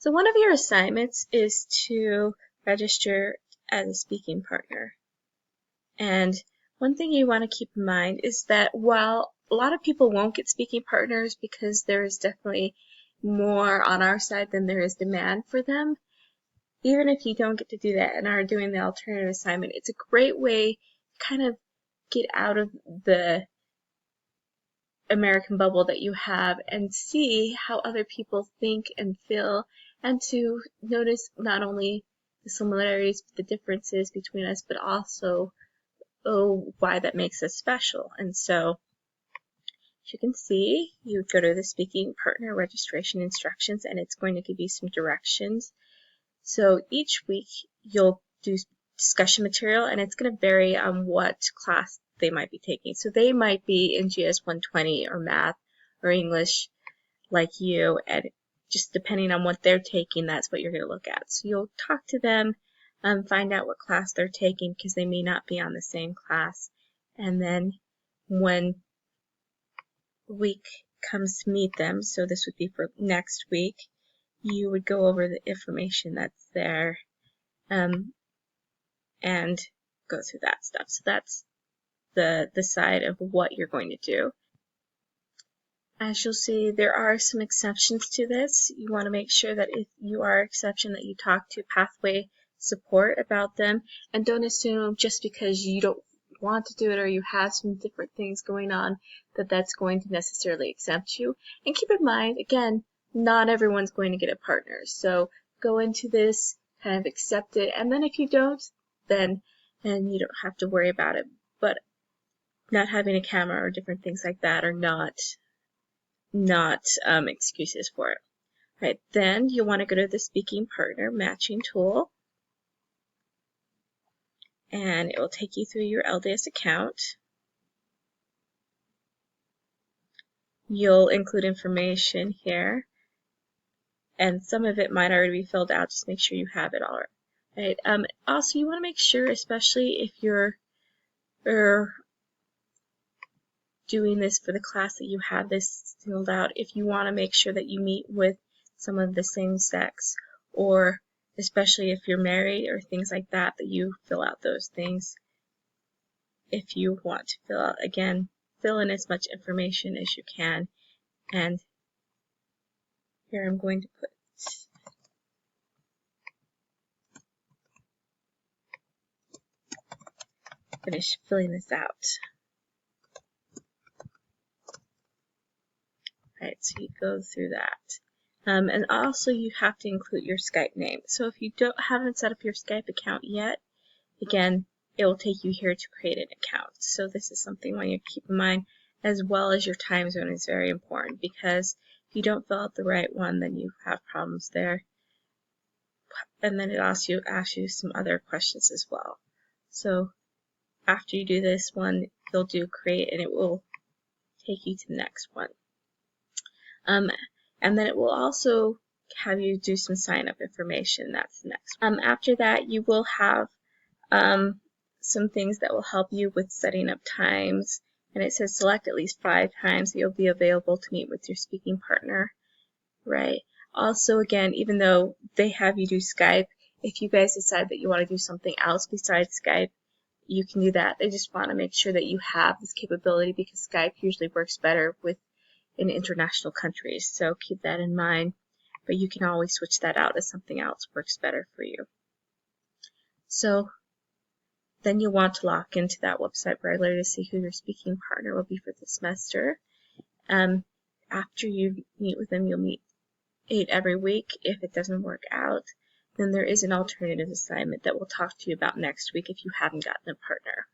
So one of your assignments is to register as a speaking partner. And one thing you want to keep in mind is that while a lot of people won't get speaking partners because there is definitely more on our side than there is demand for them, even if you don't get to do that and are doing the alternative assignment, it's a great way to kind of get out of the American bubble that you have and see how other people think and feel, and to notice not only the similarities but the differences between us, but also why that makes us special. And so, as you can see, you would go to the speaking partner registration instructions and it's going to give you some directions. So each week you'll do discussion material, and it's going to vary on what class they might be taking. So they might be in GS 120 or math or English like you, and just depending on what they're taking, that's what you're going to look at. So you'll talk to them and find out what class they're taking because they may not be on the same class. And then when the week comes to meet them, so this would be for next week, you would go over the information that's there and go through that stuff. So that's the side of what you're going to do. As you'll see, there are some exceptions to this. You want to make sure that if you are an exception that you talk to Pathway support about them, and don't assume just because you don't want to do it or you have some different things going on that that's going to necessarily exempt you. And keep in mind, again, not everyone's going to get a partner. So go into this, kind of accept it, and then if you don't, then you don't have to worry about it. But not having a camera or different things like that are not excuses for it. Right, then you want to go to the speaking partner matching tool, and it will take you through your LDS account. You'll include information here, and some of it might already be filled out. Just make sure you have it all right. Also, you want to make sure, especially if you're doing this for the class, that you have this filled out. If you want to make sure that you meet with some of the same sex, or especially if you're married or things like that, that you fill out those things. If you want to fill out, again, fill in as much information as you can. And here I'm going to finish filling this out. Right, so you go through that. And also you have to include your Skype name. So if you haven't set up your Skype account yet, again, it will take you here to create an account. So this is something I want you to keep in mind, as well as your time zone is very important, because if you don't fill out the right one, then you have problems there. And then it also asks you some other questions as well. So after you do this one, you'll do create, and it will take you to the next one. And then it will also have you do some sign-up information. That's the next one. After that, you will have some things that will help you with setting up times. And it says select at least 5 times that you'll be available to meet with your speaking partner. Right. Also, again, even though they have you do Skype, if you guys decide that you want to do something else besides Skype, you can do that. They just want to make sure that you have this capability, because Skype usually works better in international countries. So keep that in mind. But you can always switch that out if something else works better for you. So then you'll want to log into that website regularly to see who your speaking partner will be for the semester. After you meet with them, you'll meet 8 every week. If it doesn't work out, then there is an alternative assignment that we'll talk to you about next week if you haven't gotten a partner.